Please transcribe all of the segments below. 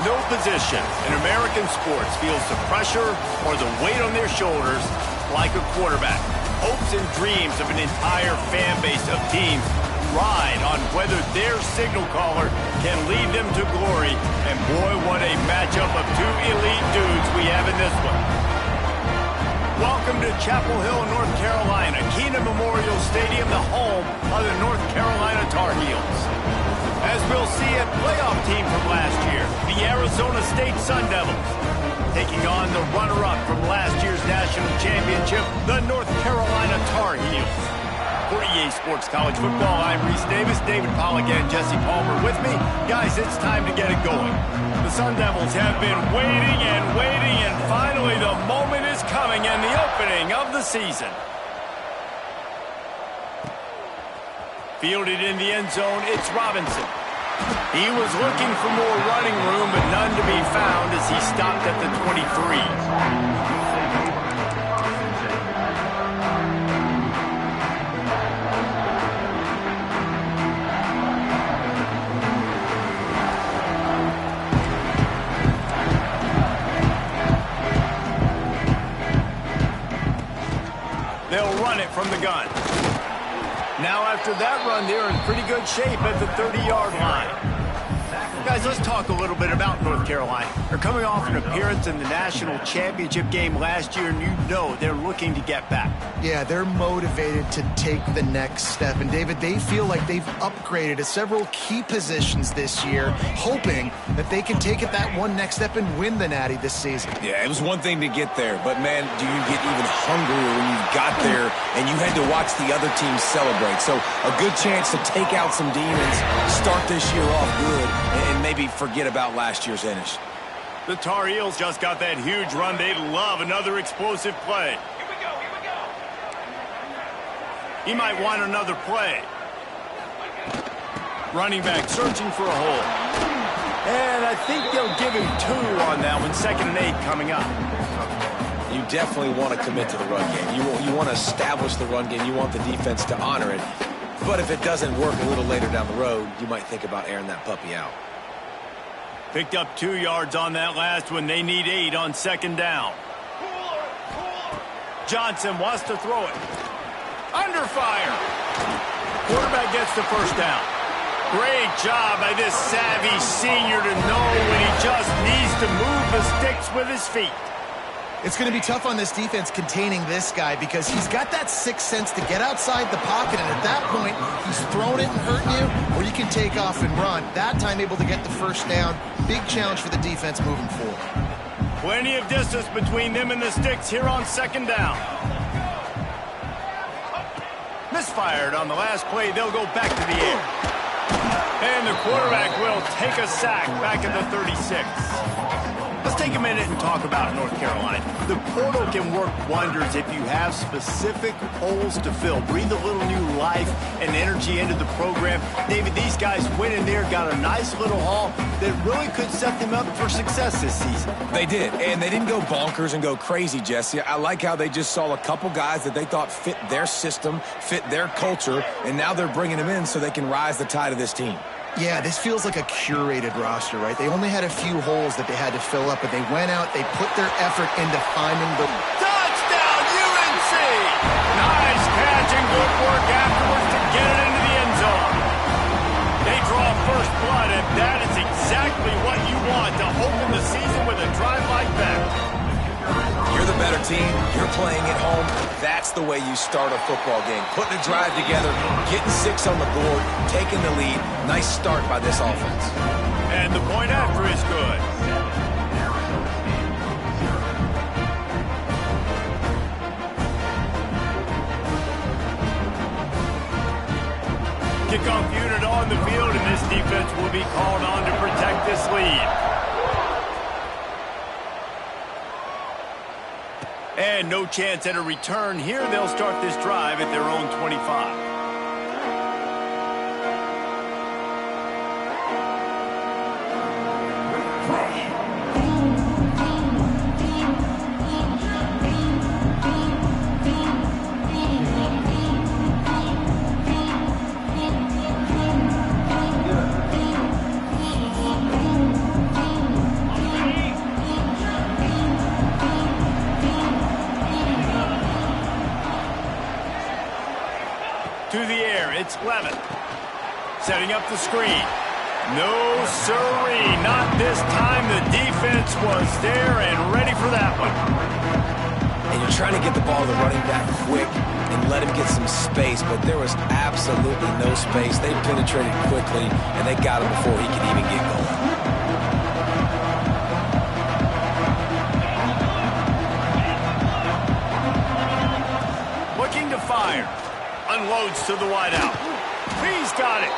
No position in American sports feels the pressure or the weight on their shoulders like a quarterback. Hopes and dreams of an entire fan base of teams ride on whether their signal caller can lead them to glory. And boy, what a matchup of two elite dudes we have in this one. Welcome to Chapel Hill, North Carolina, Keenan Memorial Stadium, the home of the North Carolina Tar Heels. As we'll see, a playoff team from last year, the Arizona State Sun Devils, taking on the runner-up from last year's national championship, the North Carolina Tar Heels. For EA Sports College Football, I'm Reese Davis, David Pollack, and Jesse Palmer with me. Guys, it's time to get it going. The Sun Devils have been waiting, and finally the moment is coming and the opening of the season. Fielded in the end zone, it's Robinson. He was looking for more running room, but none to be found as he stopped at the 23. They'll run it from the gun. Now after that run, they're in pretty good shape at the 30-yard line. Guys, let's talk a little bit about North Carolina. They're coming off an appearance in the national championship game last year, and you know they're looking to get back. Yeah, they're motivated to take the next step. And, David, they feel like they've upgraded to several key positions this year, hoping that they can take it that one next step and win the Natty this season. Yeah, it was one thing to get there, but, man, do you get even hungrier when you got there and you had to watch the other team celebrate. So a good chance to take out some demons, start this year off good, and maybe forget about last year's finish. The Tar Heels just got that huge run. They'd love another explosive play. Here we go. He might want another play. Running back searching for a hole. And I think they'll give him 2 on that one. 2nd and 8 coming up. You definitely want to commit to the run game. You want to establish the run game. You want the defense to honor it. But if it doesn't work a little later down the road, you might think about airing that puppy out. Picked up 2 yards on that last one. They need 8 on 2nd down. Johnson wants to throw it. Under fire. Quarterback gets the 1st down. Great job by this savvy senior to know when he just needs to move the sticks with his feet. It's going to be tough on this defense containing this guy because he's got that sixth sense to get outside the pocket, and at that point, he's throwing it and hurting you, or you can take off and run. That time able to get the 1st down. Big challenge for the defense moving forward. Plenty of distance between them and the sticks here on 2nd down. Misfired on the last play. They'll go back to the air. And the quarterback will take a sack back at the 36. Let's take a minute and talk about North Carolina. The portal can work wonders if you have specific holes to fill. Breathe a little new life and energy into the program. David, these guys went in there, got a nice little haul that really could set them up for success this season. They did, and they didn't go bonkers and go crazy, Jesse. I like how they just saw a couple guys that they thought fit their system, fit their culture, and now they're bringing them in so they can rise the tide of this team. Yeah, this feels like a curated roster, right? They only had a few holes that they had to fill up, but they went out, they put their effort into finding the... Touchdown, UNC! Nice catch and good work afterwards to get it into the end zone. They draw first blood, and that is exactly what you want to open the season with a drive like that. You're the better team. You're playing at home. That's the way you start a football game. Putting a drive together, getting 6 on the board, taking the lead. Nice start by this offense. And the point after is good. Kickoff unit on the field, and this defense will be called on to protect this lead. And no chance at a return here. They'll start this drive at their own 25. It's Levin. Setting up the screen. No siree, not this time. The defense was there and ready for that one. And you're trying to get the ball to the running back quick and let him get some space, but there was absolutely no space. They penetrated quickly, and they got him before he could even get going. Looking to fire. Unloads to the wideout. He's got it.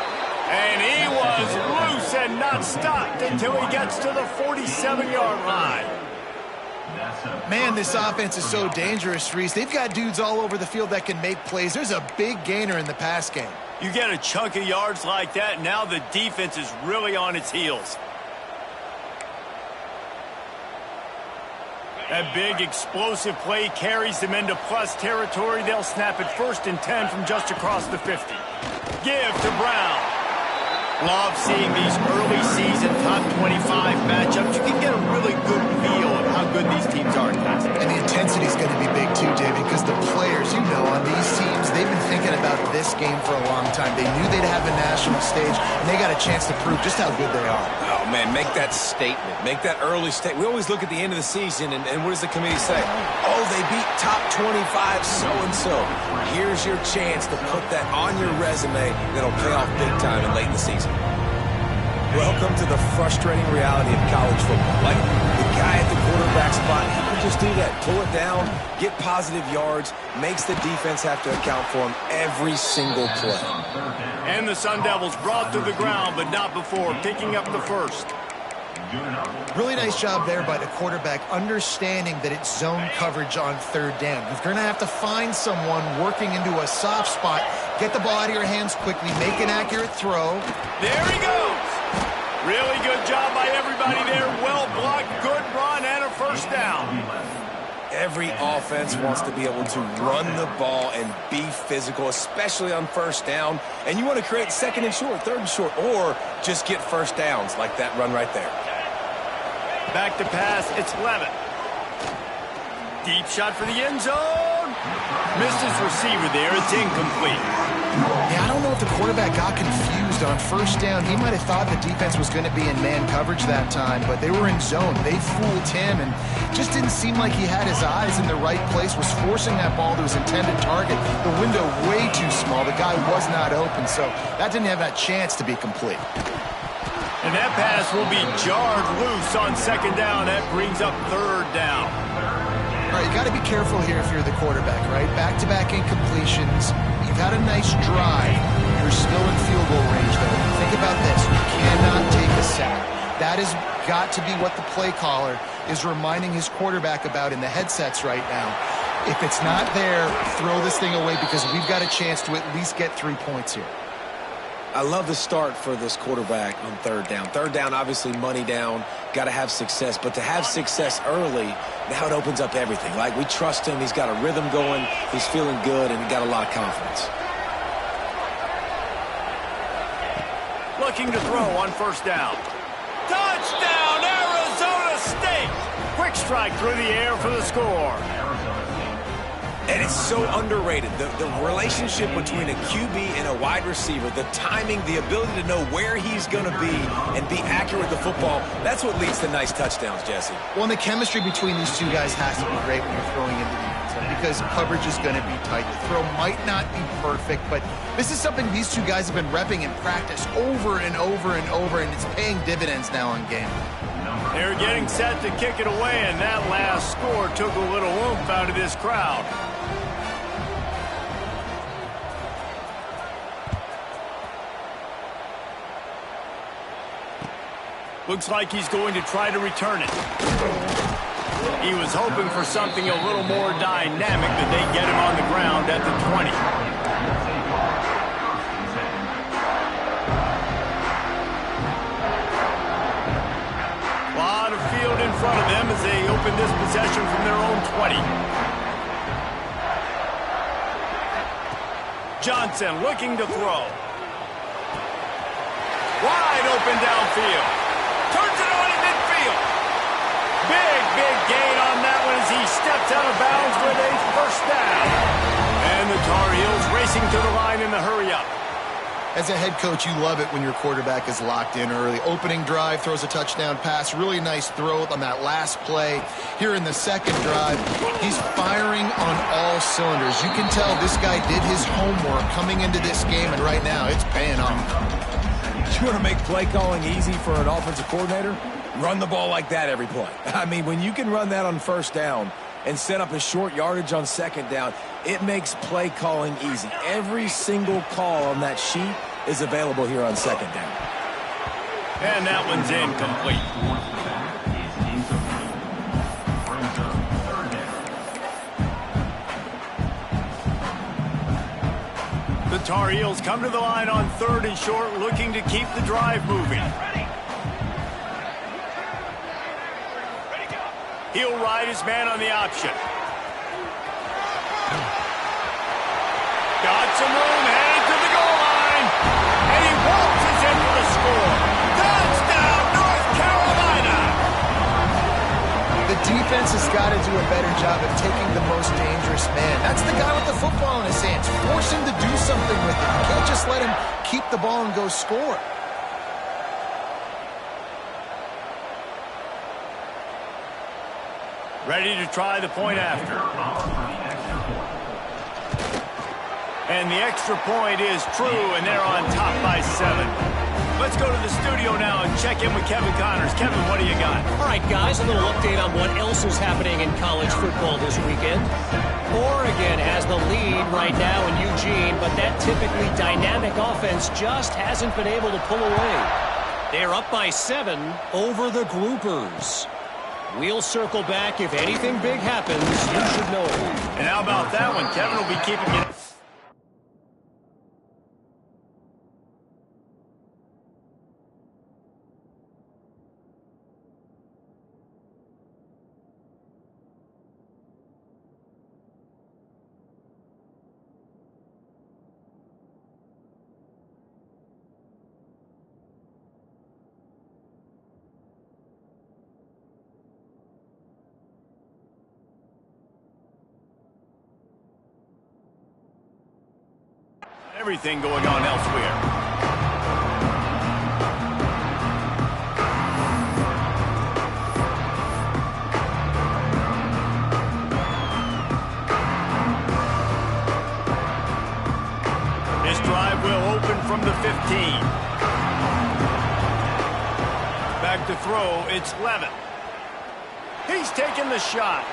And he was loose and not stopped until he gets to the 47-yard line. Man, this offense is so dangerous, Reese. They've got dudes all over the field that can make plays. There's a big gainer in the pass game. You get a chunk of yards like that, now the defense is really on its heels. That big explosive play carries them into plus territory. They'll snap it 1st and 10 from just across the 50. Give to Brown. Love seeing these early season top 25 matchups. You can get a really good feel of how good these teams are in passing. And the intensity is going to be big too, David, because the players, you know, on these teams, they've been thinking about this game for a long time. They knew they'd have a national stage, and they got a chance to prove just how good they are. Oh, man, make that statement. Make that early statement. We always look at the end of the season, and what does the committee say? Oh, they beat top 25 so-and-so. Here's your chance to put that on your resume that'll pay off big time and late in the season. Welcome to the frustrating reality of college football. Like, the guy at the quarterback spot, he can just do that. Pull it down, get positive yards, makes the defense have to account for him every single play. And the Sun Devils brought to the ground, but not before picking up the first. Really nice job there by the quarterback, understanding that it's zone coverage on 3rd down. If you're going to have to find someone working into a soft spot, get the ball out of your hands quickly, make an accurate throw. There he goes. Really good job by everybody there. Well blocked, good run, and a first down. Every offense wants to be able to run the ball and be physical, especially on 1st down. And you want to create 2nd and short, 3rd and short, or just get first downs like that run right there. Back to pass, it's Levin. Deep shot for the end zone. Missed his receiver there, it's incomplete. Yeah, I don't know if the quarterback got confused on 1st down. He might have thought the defense was going to be in man coverage that time, but they were in zone. They fooled him and just didn't seem like he had his eyes in the right place, was forcing that ball to his intended target. The window way too small. The guy was not open, so that didn't have that chance to be complete. And that pass will be jarred loose on 2nd down. That brings up 3rd down. All right, you got to be careful here if you're the quarterback, right? Back-to-back incompletions. You've had a nice drive. You're still in field goal range, though. Think about this. You cannot take a sack. That has got to be what the play caller is reminding his quarterback about in the headsets right now. If it's not there, throw this thing away because we've got a chance to at least get 3 points here. I love the start for this quarterback on 3rd down. 3rd down, obviously money down, got to have success. But to have success early, now it opens up everything. Like, we trust him. He's got a rhythm going. He's feeling good, and he got a lot of confidence. Looking to throw on 1st down. Touchdown, Arizona State! Quick strike through the air for the score. And it's so underrated. The relationship between a QB and a wide receiver, the timing, the ability to know where he's going to be and be accurate with the football, that's what leads to nice touchdowns, Jesse. Well, and the chemistry between these two guys has to be great when you're throwing into the end zone because coverage is going to be tight. The throw might not be perfect, but this is something these two guys have been repping in practice over and over and over, and it's paying dividends now on game. They're getting set to kick it away, and that last score took a little oomph out of this crowd. Looks like he's going to try to return it. He was hoping for something a little more dynamic, that they get him on the ground at the 20. A lot of field in front of them as they open this possession from their own 20. Johnson looking to throw. Wide open downfield. Turns it on in midfield. Big gain on that one as he steps out of bounds with a 1st down. And the Tar Heels racing to the line in the hurry up. As a head coach, you love it when your quarterback is locked in early. Opening drive, throws a touchdown pass. Really nice throw on that last play. Here in the second drive, he's firing on all cylinders. You can tell this guy did his homework coming into this game, and right now it's paying off. You want to make play calling easy for an offensive coordinator? Run the ball like that every play. I mean, when you can run that on first down and set up a short yardage on second down, it makes play calling easy. Every single call on that sheet is available here on second down. And that one's incomplete. The Tar Heels come to the line on 3rd and short, looking to keep the drive moving. He'll ride his man on the option. Got some room, headed to the goal line. And he waltzes in for the score. Touchdown, North Carolina! The defense has got to do a better job of taking the most dangerous man. That's the guy with the football in his hands. Force him to do something with it. You can't just let him keep the ball and go score. Ready to try the point after. And the extra point is true, and they're on top by 7. Let's go to the studio now and check in with Kevin Connors. Kevin, what do you got? All right, guys, a little update on what else is happening in college football this weekend. Oregon has the lead right now in Eugene, but that typically dynamic offense just hasn't been able to pull away. They're up by 7 over the Groupers. We'll circle back. If anything big happens, you should know. And how about that one? Kevin will be keeping it. Everything going on elsewhere. This drive will open from the 15. Back to throw, it's Levin. He's taking the shot.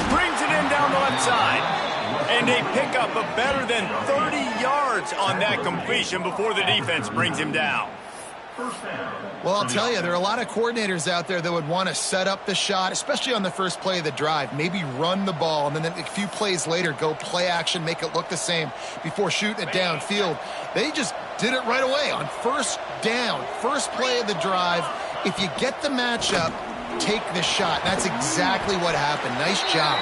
Brings it in down the left side. And a pickup of better than 30 yards on that completion before the defense brings him down. Well, I'll tell you, there are a lot of coordinators out there that would want to set up the shot, especially on the first play of the drive. Maybe run the ball, and then a few plays later, go play action, make it look the same before shooting it downfield. They just did it right away on first down, first play of the drive. If you get the matchup, take the shot. That's exactly what happened. Nice job.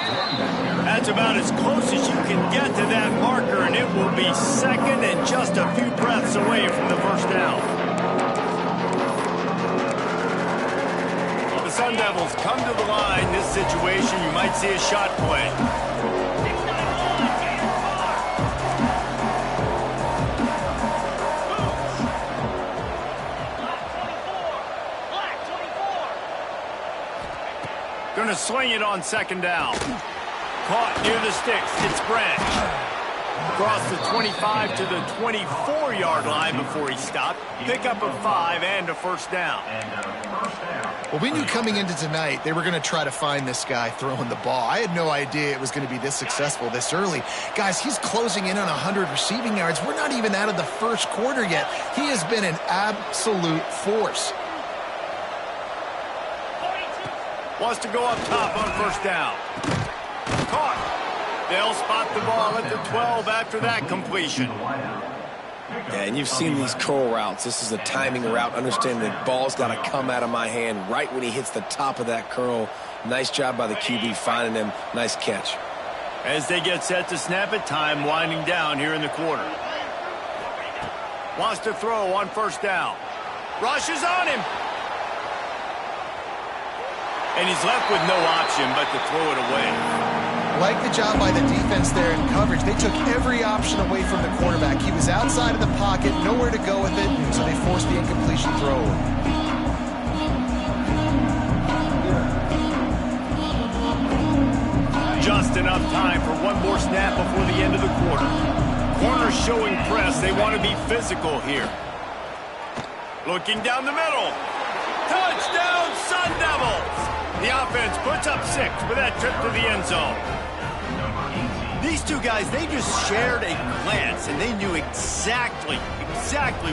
That's about as close as you can get to that marker, and it will be second and just a few breaths away from the first down. The Sun Devils come to the line. This situation, you might see a shot play. Going to swing it on second down. Caught near the sticks. It's Branch. Across the 25 to the 24-yard line before he stopped. Pickup of 5 and a first down. Well, we knew coming into tonight they were going to try to find this guy throwing the ball. I had no idea it was going to be this successful this early. Guys, he's closing in on 100 receiving yards. We're not even out of the first quarter yet. He has been an absolute force. Wants to go up top on first down. Caught. They'll spot the ball at the 12 after that completion. Yeah, and you've seen these curl routes. This is a timing route. Understand the ball's got to come out of my hand right when he hits the top of that curl. Nice job by the QB finding him. Nice catch. As they get set to snap it, time winding down here in the quarter. Wants to throw on first down. Rushes on him. And he's left with no option but to throw it away. Like the job by the defense there in coverage. They took every option away from the quarterback. He was outside of the pocket, nowhere to go with it, so they forced the incompletion throw. Just enough time for one more snap before the end of the quarter. Corners showing press. They want to be physical here. Looking down the middle. Touchdown, Sun Devils! The offense puts up 6 with that trip to the end zone. These two guys, they just shared a glance, and they knew exactly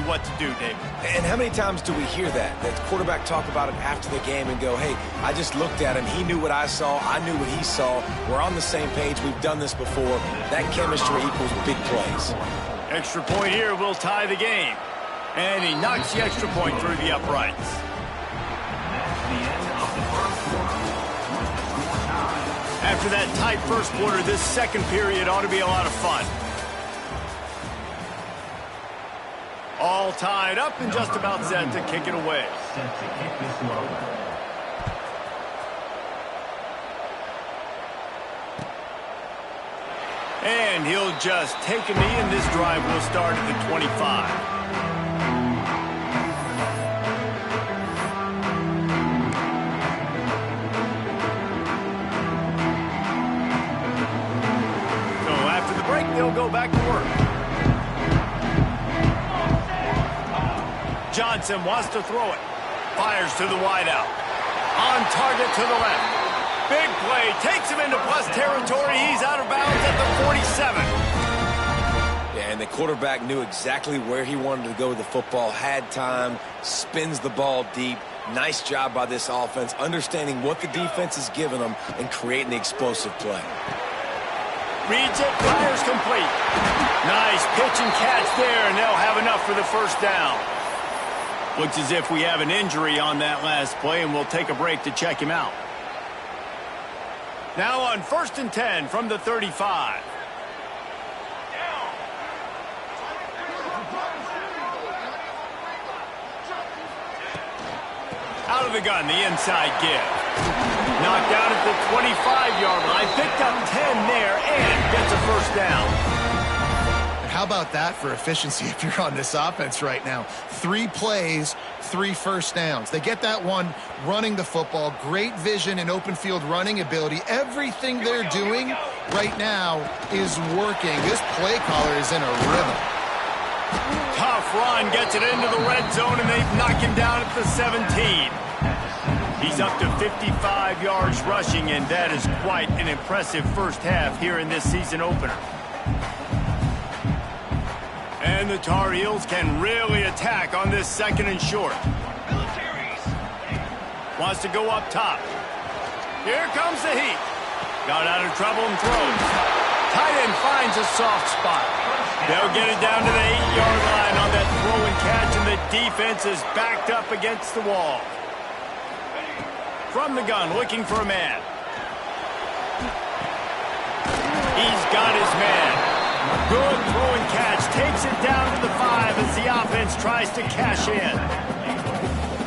what to do, David. And how many times do we hear that? That quarterback talk about it after the game and go, hey, I just looked at him. He knew what I saw. I knew what he saw. We're on the same page. We've done this before. That chemistry equals big plays. Extra point here will tie the game. And he knocks the extra point through the uprights. After that tight first quarter, this second period ought to be a lot of fun. All tied up and just about set to kick it away. And he'll just take a knee, and this drive will start at the 25. They'll go back to work. Johnson wants to throw it. Fires to the wideout. On target to the left. Big play. Takes him into plus territory. He's out of bounds at the 47. Yeah, and the quarterback knew exactly where he wanted to go with the football. Had time. Spins the ball deep. Nice job by this offense. Understanding what the defense is giving them and creating the explosive play. Reads it, fires complete. Nice pitch and catch there, and they'll have enough for the first down. Looks as if we have an injury on that last play, and we'll take a break to check him out. Now on 1st and 10 from the 35. Out of the gun, the inside give. Knocked down at the 25-yard line. Picked up 10 there and gets a first down. And how about that for efficiency if you're on this offense right now? 3 plays, 3 first downs. They get that one running the football. Great vision and open field running ability. Everything they're doing right now is working. This play caller is in a rhythm. Tough run, gets it into the red zone, and they've knocked him down at the 17. He's up to 55 yards rushing, and that is quite an impressive first half here in this season opener. And the Tar Heels can really attack on this 2nd and short. Wants to go up top. Here comes the heat. Got out of trouble and throws. Tight end finds a soft spot. They'll get it down to the 8-yard line on that throw and catch, and the defense is backed up against the wall. From the gun, looking for a man. He's got his man. Good throw and catch. Takes it down to the 5 as the offense tries to cash in.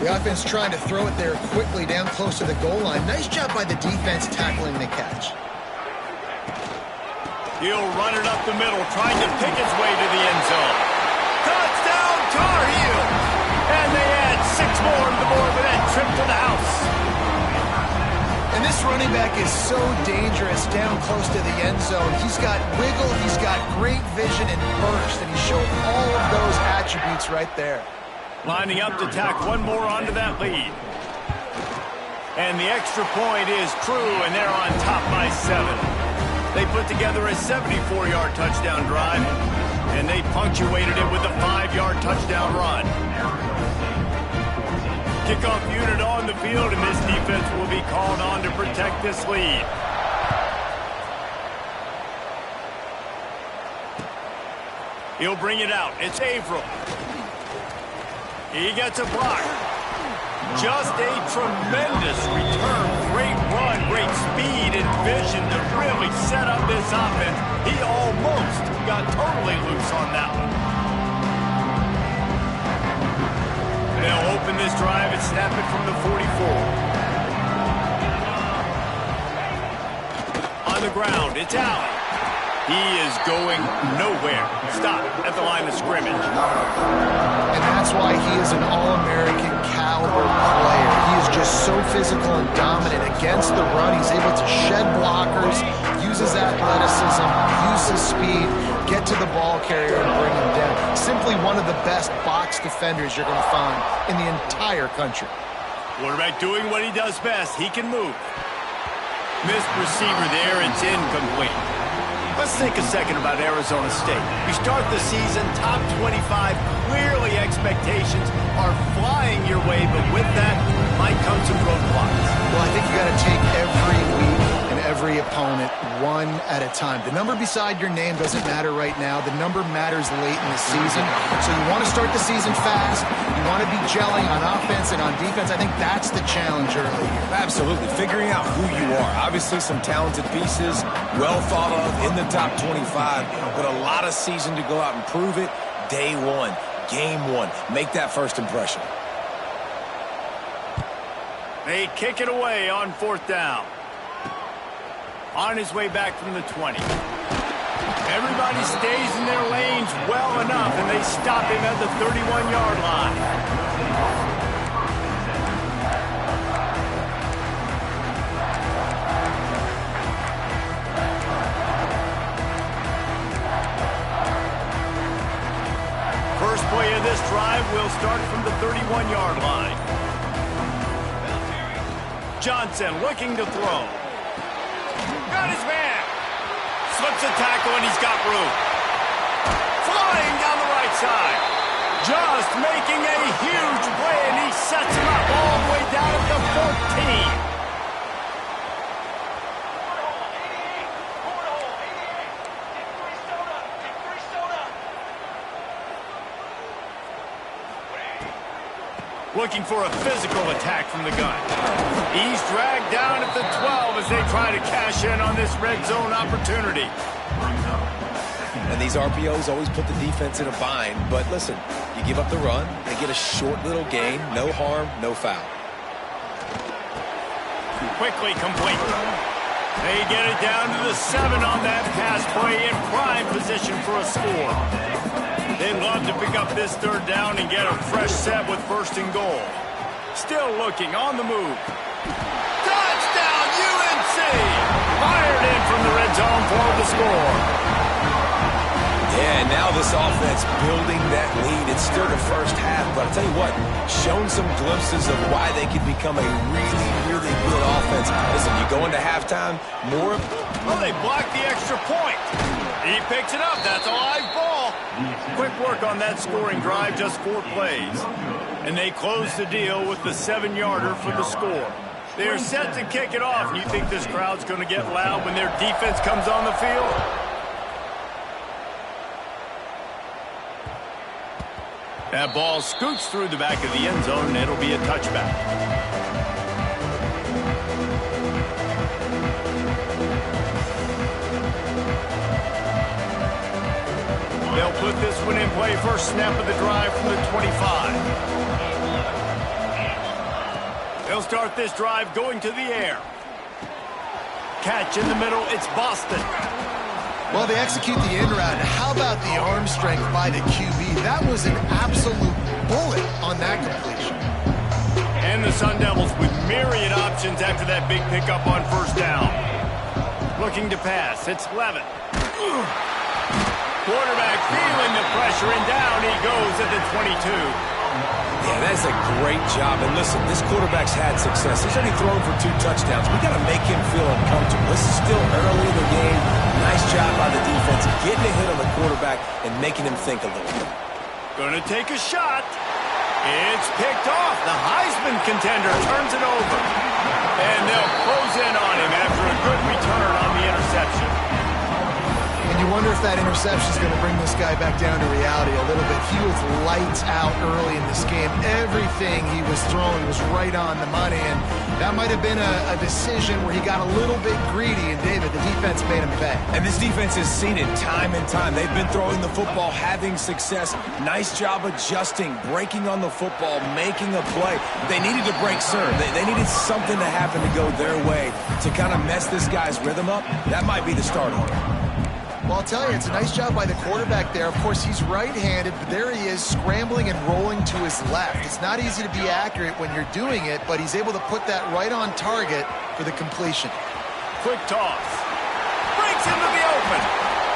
The offense trying to throw it there quickly down close to the goal line. Nice job by the defense tackling the catch. He'll run it up the middle, trying to pick his way to the end zone. Touchdown, Tar Heels! And they add 6 more to the board with that trip to the house. And this running back is so dangerous down close to the end zone. He's got wiggle, he's got great vision and burst, and he showed all of those attributes right there. Lining up to tack one more onto that lead. And the extra point is true, and they're on top by 7. They put together a 74-yard touchdown drive, and they punctuated it with a 5-yard touchdown run. Kickoff unit on the field, and this defense will be called on to protect this lead. He'll bring it out. It's Averill. He gets a block. Just a tremendous return. Great run, great speed and vision to really set up this offense. He almost got totally loose on that one. They'll open this drive and snap it from the 44. On on the ground. It's Allen. He is going nowhere. Stop at the line of scrimmage. And that's why he is an All-American caliber player. He is just so physical and dominant against the run. He's able to shed blockers, use his athleticism, use his speed, get to the ball carrier and bring him down. Simply one of the best box defenders you're going to find in the entire country. Quarterback doing what he does best. He can move. Missed receiver there. It's incomplete. Let's think a second about Arizona State. You start the season top 25. Clearly expectations are flying your way, but with that might come some roadblocks. Well, I think you got to take every week and every opponent one at a time. The number beside your name doesn't matter right now. The number matters late in the season. So you want to start the season fast. You want to be gelling on offense and on defense. I think that's the challenge early here. Absolutely. Figuring out who you are. Obviously some talented pieces, well thought of in the top 25, but a lot of season to go out and prove it. Day one, game one. Make that first impression. They kick it away on 4th down. On his way back from the 20. Everybody stays in their lanes well enough, and they stop him at the 31-yard line. First play of this drive will start from the 31-yard line. Johnson looking to throw. Got his man. Slips a tackle, and he's got room. Flying down the right side. Just making a huge play, and he sets him up all the way down at the 14. Looking for a physical attack from the gun. He's dragged down at the 12 as they try to cash in on this red zone opportunity. And these RPOs always put the defense in a bind. But listen, you give up the run, they get a short little gain, no harm, no foul. Quickly complete. They get it down to the 7 on that pass play in prime position for a score. They'd love to pick up this 3rd down and get a fresh set with 1st and goal. Still looking on the move. Touchdown, UNC! Fired in from the red zone for the score. Yeah, now this offense building that lead. It's still the first half, but I'll tell you what, shown some glimpses of why they could become a really, really good offense. Listen, you go into halftime, more... Well, they blocked the extra point. He picks it up. That's a live ball. Quick work on that scoring drive, just 4 plays. And they close the deal with the 7-yarder for the score. They are set to kick it off. And you think this crowd's going to get loud when their defense comes on the field? That ball scoots through the back of the end zone, and it'll be a touchback. They'll put this one in play. First snap of the drive from the 25. They'll start this drive going to the air. Catch in the middle. It's Boston. Well, they execute the in route. How about the arm strength by the QB? That was an absolute bullet on that completion. And the Sun Devils with myriad options after that big pickup on 1st down. Looking to pass. It's Levitt. Quarterback feeling the pressure, and down he goes at the 22. Yeah, that's a great job. And listen, this quarterback's had success. He's already thrown for 2 touchdowns. We got to make him feel uncomfortable. This is still early in the game. Nice job by the defense, getting a hit on the quarterback and making him think a little bit. Gonna take a shot. It's picked off. The Heisman contender turns it over. And they'll close in on him after a good return on the interception. And you wonder if that interception is going to bring this guy back down to reality a little bit. He was lights out early in this game. Everything he was throwing was right on the money, and that might have been a decision where he got a little bit greedy, and David, the defense made him pay. And this defense has seen it time and time. They've been throwing the football, having success. Nice job adjusting, breaking on the football, making a play. They needed to break serve. They needed something to happen to go their way to kind of mess this guy's rhythm up. That might be the start of it. Well, I'll tell you, it's a nice job by the quarterback there. Of course, he's right-handed, but there he is scrambling and rolling to his left. It's not easy to be accurate when you're doing it, but he's able to put that right on target for the completion. Quick toss. Breaks into the open.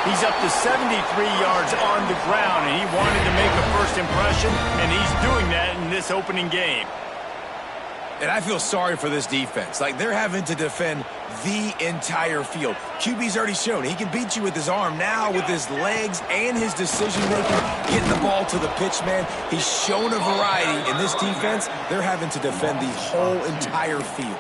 He's up to 73 yards on the ground, and he wanted to make a first impression, and he's doing that in this opening game. And I feel sorry for this defense. Like, they're having to defend the entire field. QB's already shown he can beat you with his arm. Now with his legs and his decision-making, getting the ball to the pitch, man, he's shown a variety. In this defense, they're having to defend the whole entire field.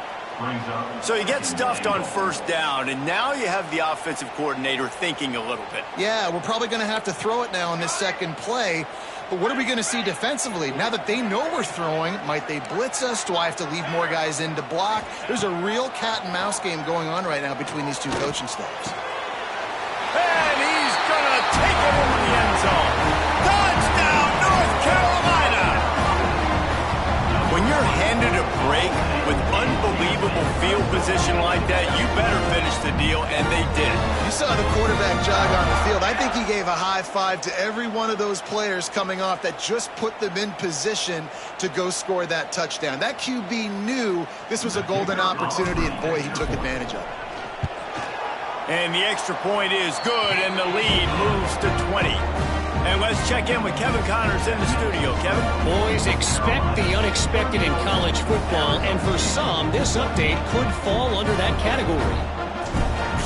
So you get stuffed on first down, and now you have the offensive coordinator thinking a little bit. Yeah, we're probably going to have to throw it now in this second play. But what are we going to see defensively? Now that they know we're throwing, might they blitz us? Do I have to leave more guys in to block? There's a real cat-and-mouse game going on right now between these two coaching staffs. And he's going to take it into the end zone. Touchdown, North Carolina! When you're handed a break with unbelievable field position like that, you better finish the deal, and they did. You saw the quarterback jog on the field. I think he gave a high five to every one of those players coming off that just put them in position to go score that touchdown. That QB knew this was a golden opportunity, and boy, he took advantage of it. And the extra point is good, and the lead moves to 20. And let's check in with Kevin Connors in the studio. Kevin? Boys, expect the unexpected in college football, and for some, this update could fall under that category.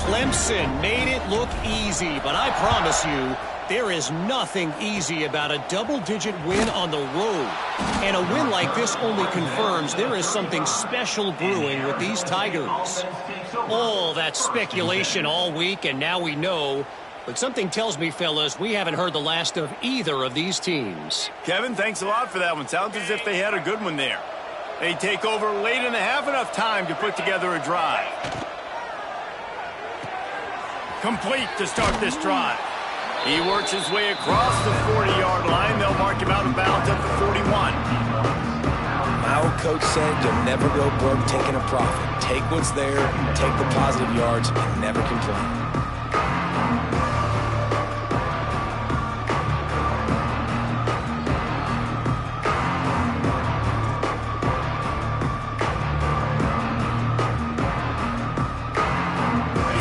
Clemson made it look easy, but I promise you, there is nothing easy about a double-digit win on the road. And a win like this only confirms there is something special brewing with these Tigers. All that speculation all week, and now we know. But something tells me, fellas, we haven't heard the last of either of these teams. Kevin, thanks a lot for that one. Sounds as if they had a good one there. They take over late in the half, enough time to put together a drive. Complete to start this drive. He works his way across the 40-yard line. They'll mark him out of bounds at the 41. My old coach said you'll never go broke taking a profit. Take what's there, take the positive yards, and never complain.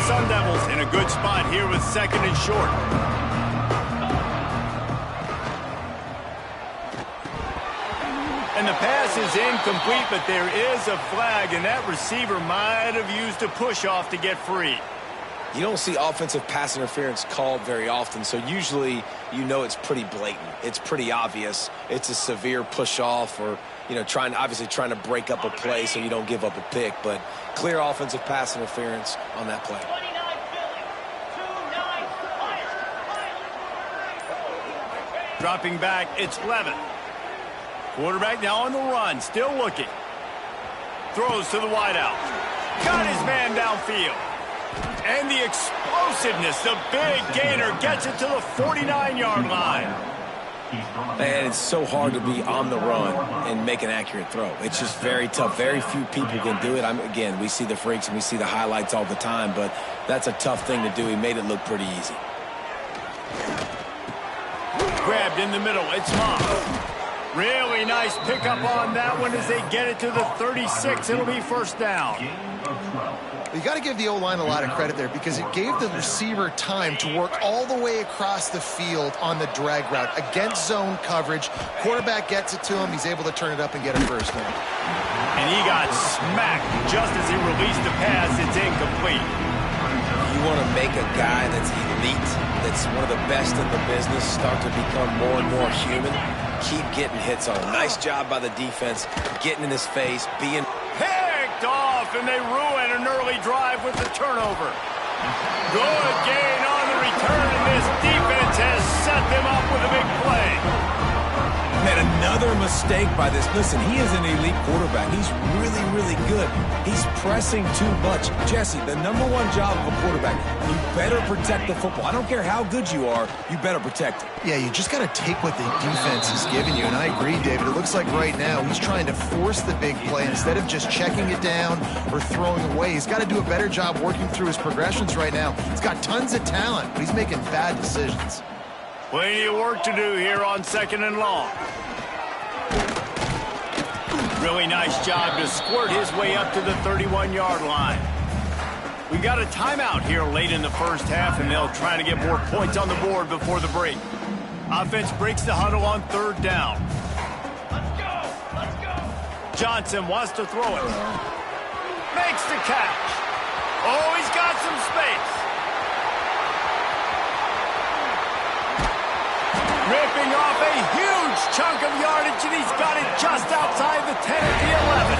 Sun Devils in a good spot here with second and short. And the pass is incomplete, but there is a flag, and that receiver might have used a push-off to get free. You don't see offensive pass interference called very often, so usually you know it's pretty blatant. It's pretty obvious. It's a severe push-off or, you know, obviously trying to break up a play so you don't give up a pick, but clear offensive pass interference on that play. Dropping back, it's Levin. Quarterback now on the run, still looking. Throws to the wideout. Got his man downfield. And the explosiveness, the big gainer gets it to the 49-yard line. Man, it's so hard to be on the run and make an accurate throw. It's just very tough. Very few people can do it. Again, we see the freaks and we see the highlights all the time, but that's a tough thing to do. He made it look pretty easy. Grabbed in the middle, it's Moss. Really nice pickup on that one as they get it to the 36. It'll be first down. You got to give the O-line a lot of credit there because it gave the receiver time to work all the way across the field on the drag route against zone coverage. Quarterback gets it to him. He's able to turn it up and get a first down. And he got smacked just as he released the pass. It's incomplete. You want to make a guy that's elite, that's one of the best in the business, start to become more and more human. Keep getting hits on him. Nice job by the defense, getting in his face, being picked off, and they ruin an early drive with the turnover. Good gain on the return, and this defense has set them up with a big play. Man, another mistake by this. Listen, he is an elite quarterback. He's really, really good. He's pressing too much. Jesse, the #1 job of a quarterback, you better protect the football. I don't care how good you are, you better protect it. Yeah, you just got to take what the defense is giving you, and I agree, David. It looks like right now he's trying to force the big play instead of just checking it down or throwing away. He's got to do a better job working through his progressions right now. He's got tons of talent, but he's making bad decisions. Plenty of work to do here on 2nd and long. Really nice job to squirt his way up to the 31-yard line. We got a timeout here late in the first half, and they'll try to get more points on the board before the break. Offense breaks the huddle on 3rd down. Let's go! Let's go! Johnson wants to throw it. Makes the catch. Oh, he's got some space. Ripping off a huge chunk of yardage, and he's got it just outside the 10 at the 11.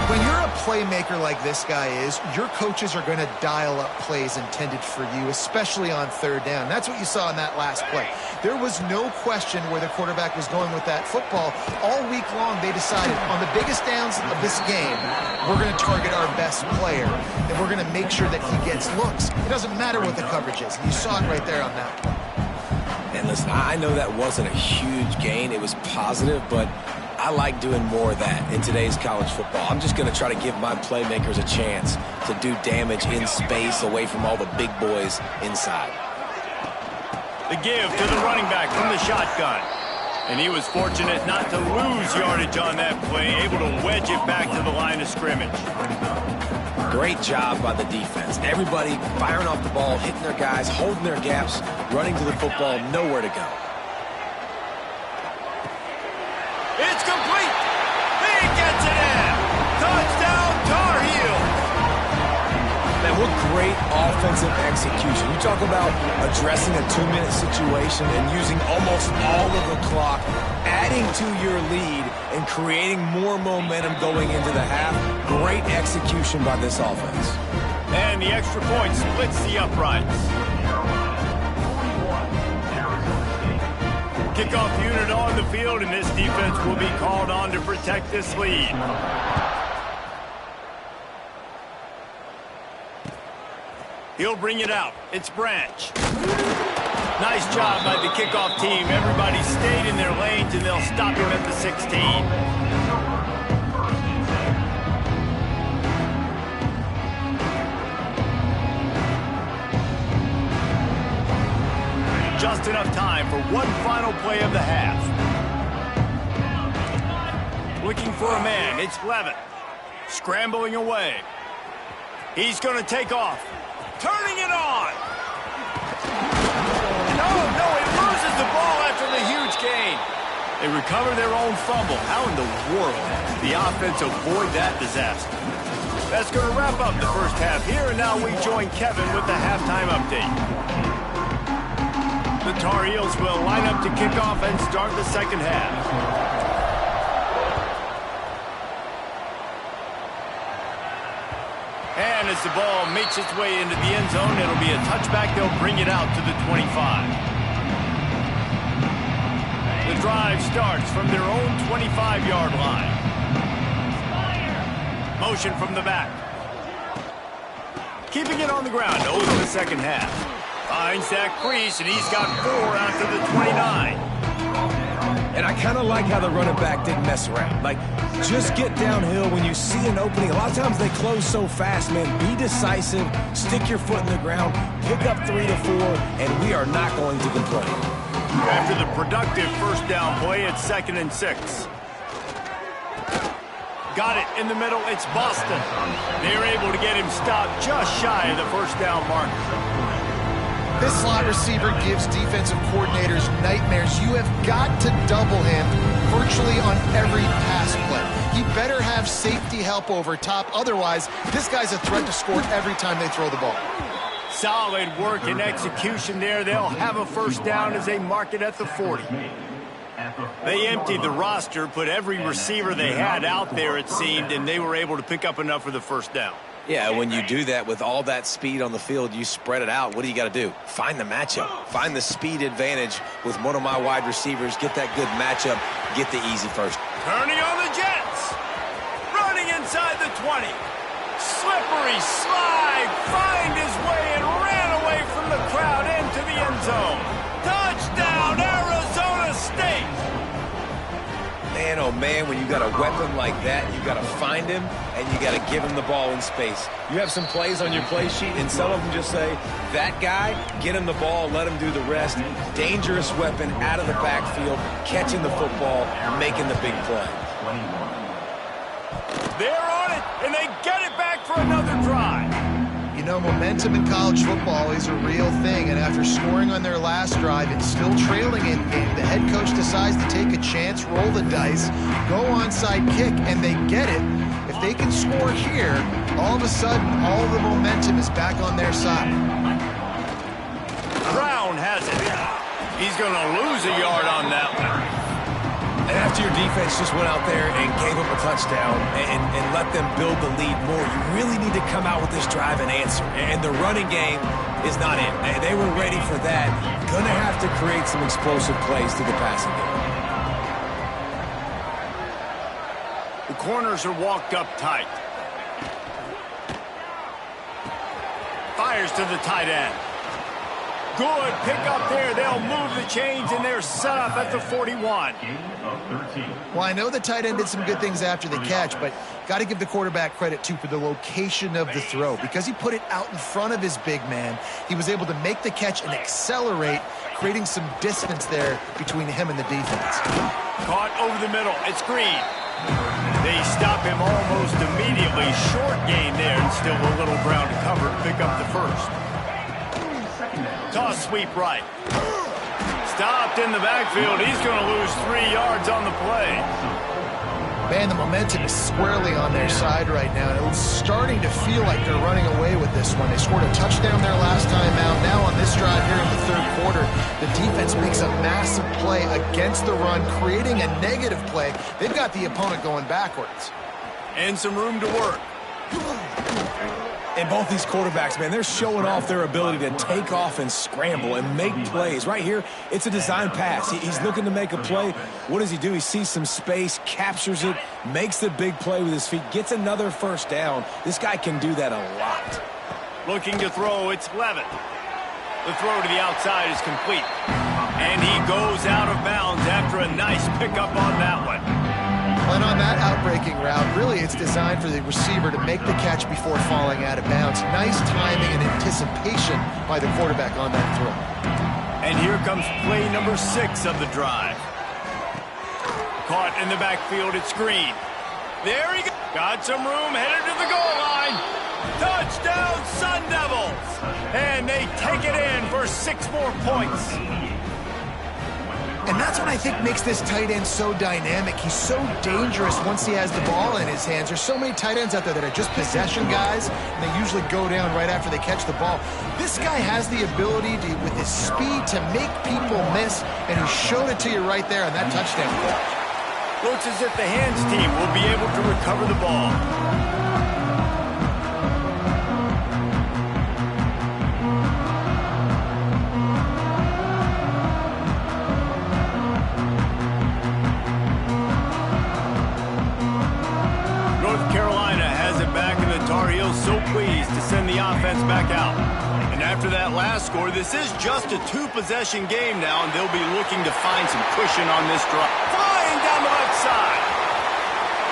When you're a playmaker like this guy is, your coaches are going to dial up plays intended for you, especially on 3rd down. That's what you saw in that last play. There was no question where the quarterback was going with that football. All week long, they decided on the biggest downs of this game, we're going to target our best player, and we're going to make sure that he gets looks. It doesn't matter what the coverage is. You saw it right there on that play. And listen, I know that wasn't a huge gain. It was positive, but I like doing more of that in today's college football. I'm just going to try to give my playmakers a chance to do damage in space away from all the big boys inside. The give to the running back from the shotgun. And he was fortunate not to lose yardage on that play, able to wedge it back to the line of scrimmage. Great job by the defense. Everybody firing off the ball, hitting their guys, holding their gaps, running to the football, nowhere to go. It's complete. He gets it in. Touchdown, Tar Heels. Man, what great offensive execution. You talk about addressing a 2-minute situation and using almost all of the clock, adding to your lead and creating more momentum going into the half. Great execution by this offense. And the extra point splits the uprights. Kickoff unit on the field, and this defense will be called on to protect this lead. He'll bring it out. It's Branch. Nice job by the kickoff team. Everybody stayed in their lanes, and they'll stop him at the 16. Just enough time for one final play of the half. Looking for a man. It's Levin. Scrambling away. He's going to take off. Turning it on. No, he loses the ball after the huge gain. They recover their own fumble. How in the world the offense avoid that disaster? That's going to wrap up the first half here, and now we join Kevin with the halftime update. The Tar Heels will line up to kick off and start the second half. And as the ball makes its way into the end zone, it'll be a touchback. They'll bring it out to the 25. The drive starts from their own 25-yard line. Motion from the back. Keeping it on the ground to open the second half. Finds that crease, and he's got 4 out to the 29. And I kind of like how the running back didn't mess around. Like, just get downhill when you see an opening. A lot of times they close so fast, man. Be decisive, stick your foot in the ground, pick up 3 to 4, and we are not going to complain. After the productive first down play, it's 2nd and 6. Got it in the middle. It's Boston. They're able to get him stopped just shy of the first down mark. This slot receiver gives defensive coordinators nightmares. You have got to double him virtually on every pass play. He better have safety help over top. Otherwise, this guy's a threat to score every time they throw the ball. Solid work and execution there. They'll have a first down as they mark it at the 40. They emptied the roster, put every receiver they had out there, it seemed, and they were able to pick up enough for the first down. Yeah, when you do that with all that speed on the field, you spread it out. What do you got to do? Find the matchup. Find the speed advantage with one of my wide receivers. Get that good matchup. Get the easy first. Turning on the Jets. Running inside the 20. Slippery slide. Find his way and ran away from the crowd into the end zone. Touchdown, Arizona State. Man, oh man, when you got a weapon like that, you got to find him and you got to give him the ball in space. You have some plays on your play sheet, and some of them just say, that guy, get him the ball, let him do the rest. Dangerous weapon out of the backfield, catching the football, making the big play. They're on it, and they get it back for another drive. You know, momentum in college football is a real thing, and after scoring on their last drive and still trailing in game, the head coach decides to take a chance, roll the dice, go onside kick, and they get it. If they can score here, all of a sudden, all the momentum is back on their side. Brown has it. He's going to lose a yard on that one. And after your defense just went out there and gave up a touchdown and let them build the lead more, you really need to come out with this drive and answer. And the running game is not it. They were ready for that. Going to have to create some explosive plays through the passing game. The corners are walked up tight. Fires to the tight end. Good pick up there. They'll move the chains, and they're set up at the 41. Well, I know the tight end did some good things after the catch, but got to give the quarterback credit, too, for the location of the throw. Because he put it out in front of his big man, he was able to make the catch and accelerate, creating some distance there between him and the defense. Caught over the middle. It's Green. They stop him almost immediately. Short gain there, and still a little ground to cover to pick up the first. Toss sweep right. Stopped in the backfield. He's going to lose 3 yards on the play. Man, the momentum is squarely on their side right now. And it's starting to feel like they're running away with this one. They scored a touchdown their last time out. Now on this drive here in the third quarter, the defense makes a massive play against the run, creating a negative play. They've got the opponent going backwards. And some room to work. And both these quarterbacks, man, they're showing off their ability to take off and scramble and make plays. Right here, it's a design pass. He's looking to make a play. What does he do? He sees some space, captures it, makes the big play with his feet, gets another first down. This guy can do that a lot. Looking to throw, it's Levitt. The throw to the outside is complete. And he goes out of bounds after a nice pickup on that one. And on that outbreaking route, really it's designed for the receiver to make the catch before falling out of bounds. Nice timing and anticipation by the quarterback on that throw. And here comes play number 6 of the drive. Caught in the backfield, it's Green. There he goes. Got some room, headed to the goal line. Touchdown, Sun Devils! And they take it in for 6 more points. And that's what I think makes this tight end so dynamic. He's so dangerous once he has the ball in his hands. There's so many tight ends out there that are just possession guys, and they usually go down right after they catch the ball. This guy has the ability to, with his speed, to make people miss, and he showed it to you right there on that touchdown catch. Looks as if the hands team will be able to recover the ball. So pleased to send the offense back out. And after that last score, this is just a 2-possession game now, and they'll be looking to find some cushion on this drive. Flying down the left side.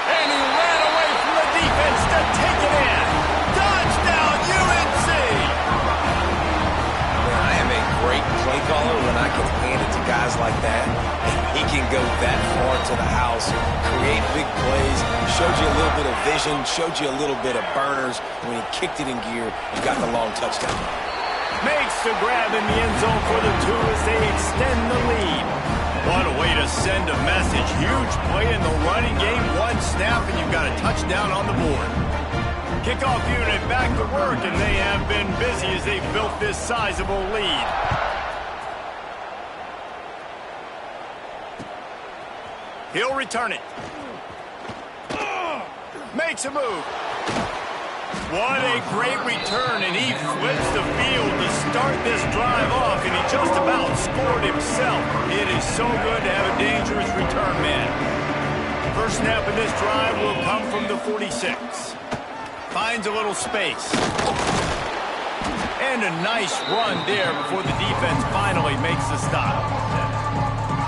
And he ran away from the defense to take it in. Touchdown, UNC! Man, I am a great play caller when I can hand it to guys like that. He can go that far to the house, create big plays, showed you a little bit of vision, showed you a little bit of burners. When he kicked it in gear, he got the long touchdown. Makes the grab in the end zone for the 2 as they extend the lead. What a way to send a message. Huge play in the running game. 1 snap, and you've got a touchdown on the board. Kickoff unit back to work, and they have been busy as they built this sizable lead. He'll return it. Makes a move. What a great return, and he flips the field to start this drive off, and he just about scored himself. It is so good to have a dangerous return man. First snap of this drive will come from the 46. Finds a little space. And a nice run there before the defense finally makes the stop.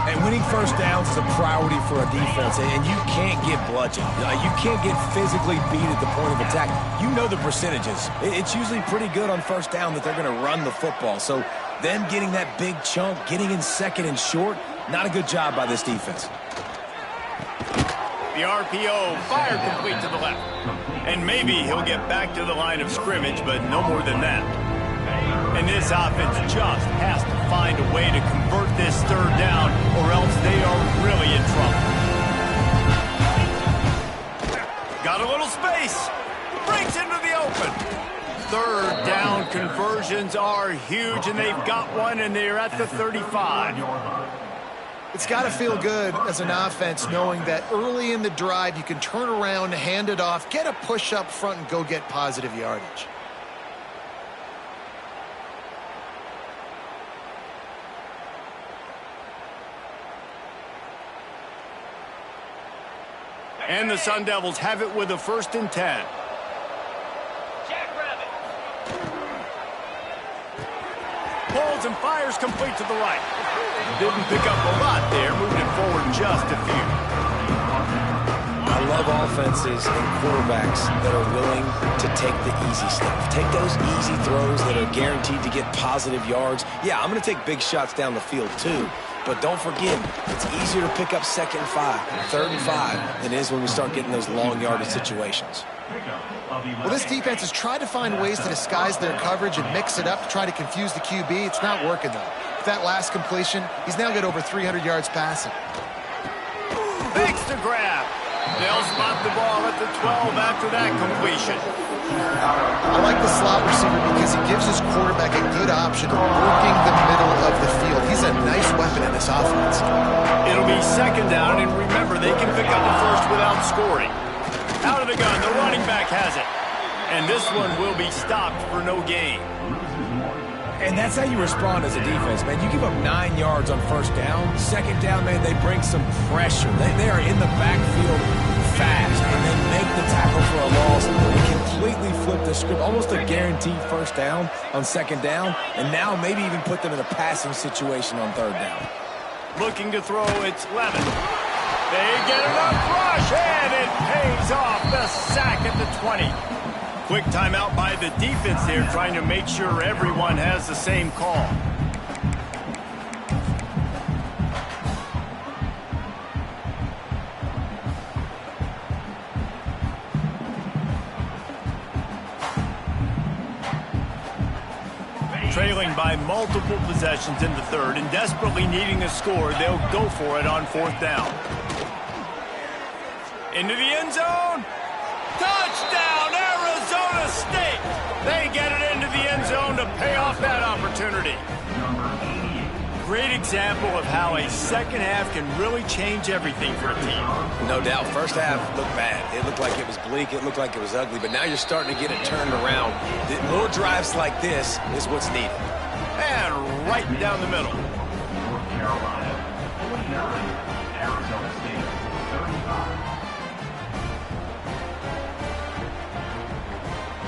And winning first downs is a priority for a defense, and you can't get bludgeoned. You can't get physically beat at the point of attack. You know the percentages. It's usually pretty good on first down that they're going to run the football. So them getting that big chunk, getting in second and short, not a good job by this defense. The RPO fired complete to the left. And maybe he'll get back to the line of scrimmage, but no more than that. And this offense just has to find a way to convert this third down, or else they are really in trouble. Got a little space. Breaks into the open. Third down conversions are huge, and they've got one, and they're at the 35. It's got to feel good as an offense knowing that early in the drive you can turn around, hand it off, get a push up front, and go get positive yardage. And the Sun Devils have it with a 1st and 10. Pulls and fires complete to the right. Didn't pick up a lot there, moving it forward just a few. I love offenses and quarterbacks that are willing to take the easy stuff. Take those easy throws that are guaranteed to get positive yards. Yeah, I'm going to take big shots down the field too. But don't forget, it's easier to pick up 2nd and 5, 3rd and 5 than it is when we start getting those long yardage situations. Well, this defense has tried to find ways to disguise their coverage and mix it up to try to confuse the QB. It's not working, though. With that last completion, he's now got over 300 yards passing. Makes the grab. They'll spot the ball at the 12 after that completion. I like the slot receiver because he gives his quarterback a good option of working the middle of the field. He's a nice weapon in this offense. It'll be 2nd down, and remember, they can pick up a first without scoring. Out of the gun, the running back has it. And this one will be stopped for no gain. And that's how you respond as a defense, man. You give up 9 yards on 1st down. 2nd down, man, they bring some pressure. They are in the backfield fast and then make the tackle for a loss. They completely flip the script, almost a guaranteed 1st down on 2nd down, and now maybe even put them in a passing situation on 3rd down. Looking to throw, it's Levin. They get enough rush, and it pays off. The sack at the 20. Quick timeout by the defense there, trying to make sure everyone has the same call. Trailing by multiple possessions in the 3rd and desperately needing a score, they'll go for it on 4th down. Into the end zone. Touchdown, Arizona State! They get it into the end zone to pay off that opportunity. Great example of how a 2nd half can really change everything for a team. No doubt. 1st half looked bad. It looked like it was bleak. It looked like it was ugly. But now you're starting to get it turned around. More drives like this is what's needed. And right down the middle. North Carolina, 49, Arizona State, 35.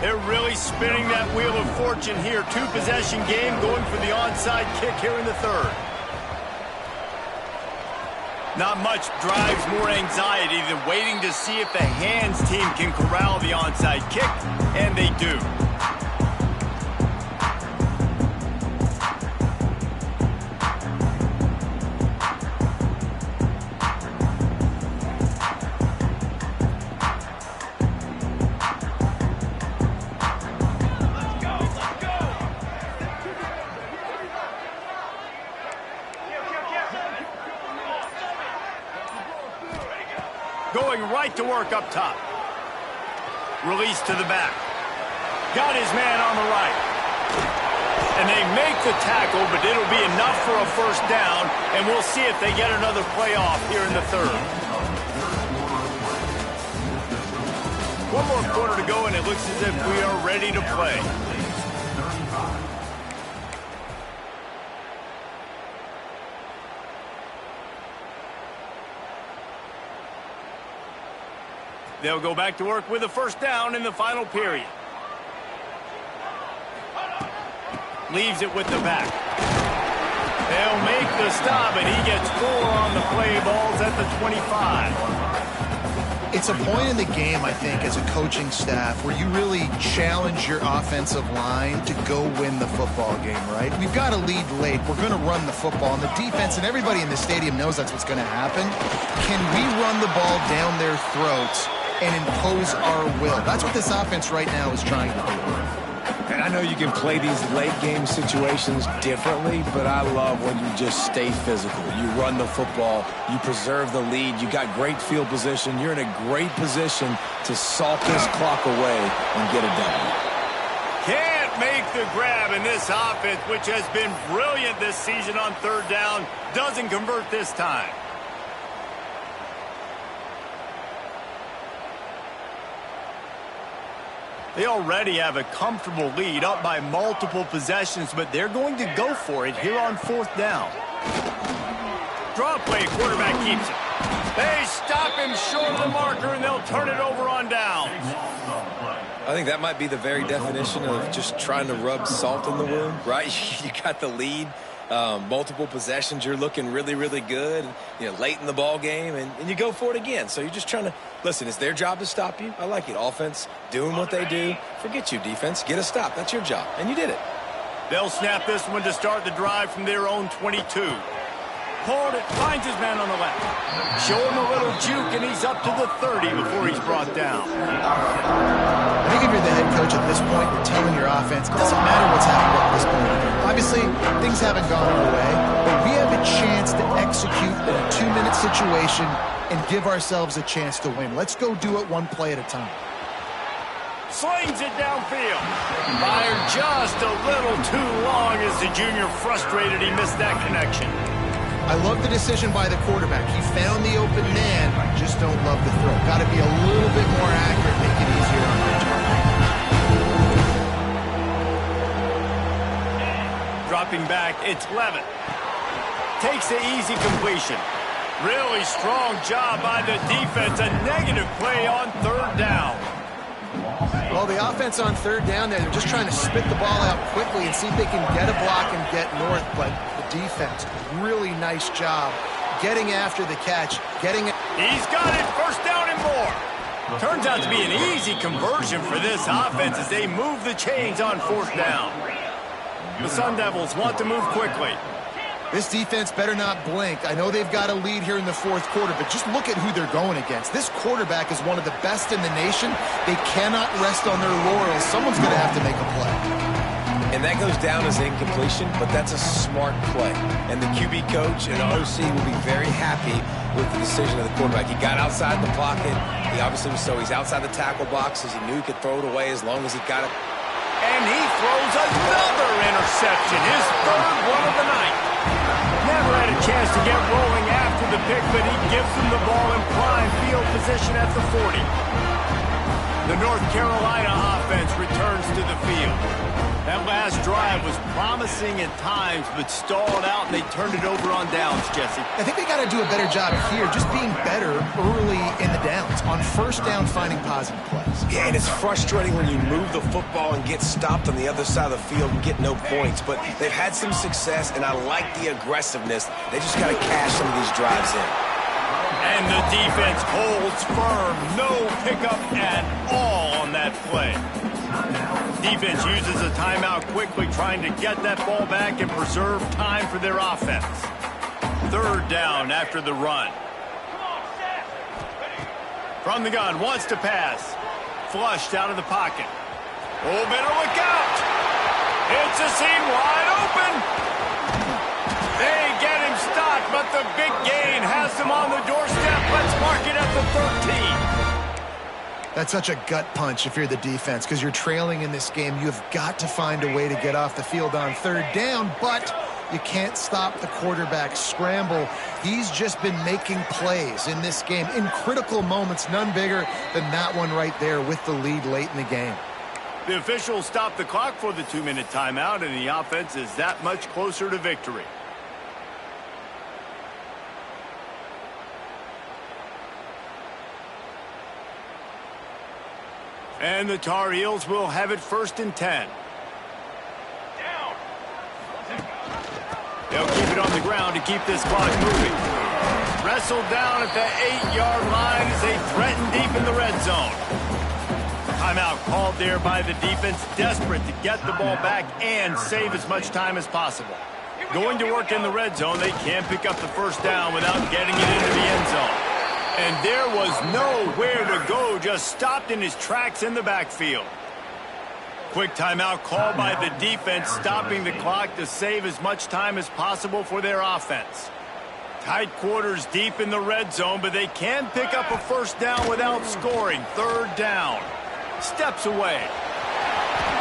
They're really spinning that wheel of fortune here. 2-possession game, going for the onside kick here in the 3rd. Not much drives more anxiety than waiting to see if the hands team can corral the onside kick, and they do. Going right to work up top. Release to the back. Got his man on the right. And they make the tackle, but it'll be enough for a 1st down, and we'll see if they get another play off here in the 3rd. One more quarter to go, and it looks as if we are ready to play. They'll go back to work with a first down in the final period. Leaves it with the back. They'll make the stop, and he gets 4 on the play. Ball's at the 25. It's a point in the game, I think, as a coaching staff where you really challenge your offensive line to go win the football game, right? We've got a lead late. We're going to run the football, and the defense and everybody in the stadium knows that's what's going to happen. Can we run the ball down their throats and impose our will? That's what this offense right now is trying to do. And I know you can play these late-game situations differently, but I love when you just stay physical. You run the football. You preserve the lead. You got great field position. You're in a great position to salt this clock away and get a W. Can't make the grab, in this offense, which has been brilliant this season on third down, doesn't convert this time. They already have a comfortable lead, up by multiple possessions, but they're going to go for it here on fourth down. Draw play, quarterback keeps it. They stop him short of the marker, and they'll turn it over on downs. I think that might be the very definition of just trying to rub salt in the wound, right? You got the lead, multiple possessions, you're looking really, really good, late in the ball game, and you go for it again. So you're just trying to, listen, it's their job to stop you. I like it. Offense, doing what they do. Forget you, defense. Get a stop. That's your job, and you did it. They'll snap this one to start the drive from their own 22. Hold it, finds his man on the left. Show him a little juke, and he's up to the 30 before he's brought down. I think if you're the head coach at this point, you're telling your offense, it doesn't matter what's happened at this point. Obviously, things haven't gone our way, but we have a chance to execute in a 2-minute situation and give ourselves a chance to win. Let's go do it one play at a time. Slings it downfield. Fired just a little too long as the junior frustrated he missed that connection. I love the decision by the quarterback. He found the open man. I just don't love the throw. Got to be a little bit more accurate, make it easier on the target. Dropping back, it's Levitt. Takes the easy completion. Really strong job by the defense. A negative play on third down. Well, the offense on third down there, they're just trying to spit the ball out quickly and see if they can get a block and get north. But the defense, really nice job getting after the catch, getting it. He's got it, first down and more. Turns out to be an easy conversion for this offense as they move the chains on fourth down. The Sun Devils want to move quickly. This defense better not blink. I know they've got a lead here in the fourth quarter, but just look at who they're going against. This quarterback is one of the best in the nation. They cannot rest on their laurels. Someone's going to have to make a play. And that goes down as incompletion, but that's a smart play. And the QB coach and OC will be very happy with the decision of the quarterback. He got outside the pocket. He obviously was he's outside the tackle boxes. He knew he could throw it away as long as he got it. And he throws another interception, his third one of the night. Never had a chance to get rolling after the pick, but he gives them the ball in prime field position at the 40. The North Carolina offense returns to the field. That last drive was promising at times, but stalled out, and they turned it over on downs, Jesse. I think they got to do a better job here, just being better early in the downs. On first down, finding positive plays. Yeah, and it's frustrating when you move the football and get stopped on the other side of the field and get no points. But they've had some success, and I like the aggressiveness. They just got to cash some of these drives in. And the defense holds firm. No pickup at all on that play. Defense uses a timeout quickly, trying to get that ball back and preserve time for their offense. Third down after the run. From the gun, wants to pass. Flushed out of the pocket. Oh, better look out. It's a seam wide open. They get him stopped, but the big gain has him on the doorstep. Let's mark it at the 13. That's such a gut punch if you're the defense, because you're trailing in this game. You've got to find a way to get off the field on third down, but You can't stop the quarterback scramble. He's just been making plays in this game in critical moments, none bigger than that one right there with the lead late in the game. The officials stopped the clock for the 2-minute timeout, and the offense is that much closer to victory. And the Tar Heels will have it 1st and 10. They'll keep it on the ground to keep this clock moving. Wrestled down at the 8-yard line as they threaten deep in the red zone. Timeout called there by the defense, desperate to get the ball back and save as much time as possible. Going to work in the red zone, they can't pick up the first down without getting it into the end zone. And there was nowhere to go, just stopped in his tracks in the backfield. Quick timeout called by the defense, stopping the clock to save as much time as possible for their offense. Tight quarters deep in the red zone, but they can pick up a first down without scoring. 3rd down. Steps away.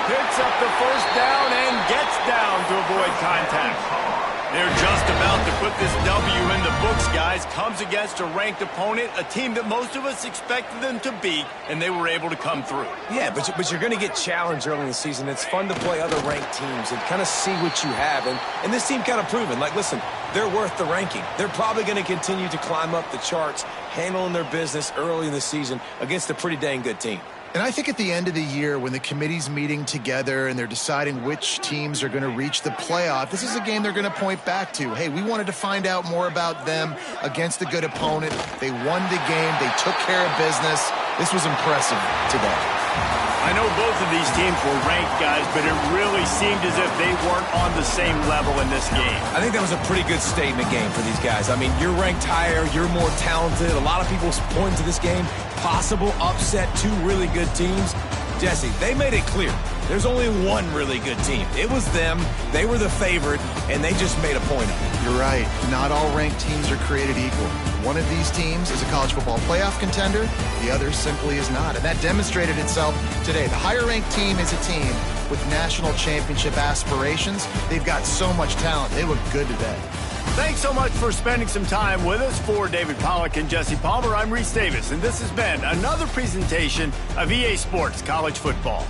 Picks up the first down and gets down to avoid contact. They're just about to put this W in the books, guys. Comes against a ranked opponent, a team that most of us expected them to beat, and they were able to come through. Yeah, but you're going to get challenged early in the season. It's fun to play other ranked teams and kind of see what you have. And this team kind of proven, like, listen, they're worth the ranking. They're probably going to continue to climb up the charts, handling their business early in the season against a pretty dang good team. And I think at the end of the year, when the committee's meeting together and they're deciding which teams are going to reach the playoff, this is a game they're going to point back to. Hey, we wanted to find out more about them against a good opponent. They won the game. They took care of business. This was impressive today. I know both of these teams were ranked, guys, but it really seemed as if they weren't on the same level in this game. I think that was a pretty good statement game for these guys. I mean, you're ranked higher, you're more talented. A lot of people point to this game, possible upset, 2 really good teams. Jesse, they made it clear. There's only one really good team. It was them. They were the favorite, and they just made a point of it. You're right. Not all ranked teams are created equal. One of these teams is a college football playoff contender. The other simply is not. And that demonstrated itself today. The higher-ranked team is a team with national championship aspirations. They've got so much talent. They look good today. Thanks so much for spending some time with us. For David Pollack and Jesse Palmer, I'm Reese Davis, and this has been another presentation of EA Sports College Football.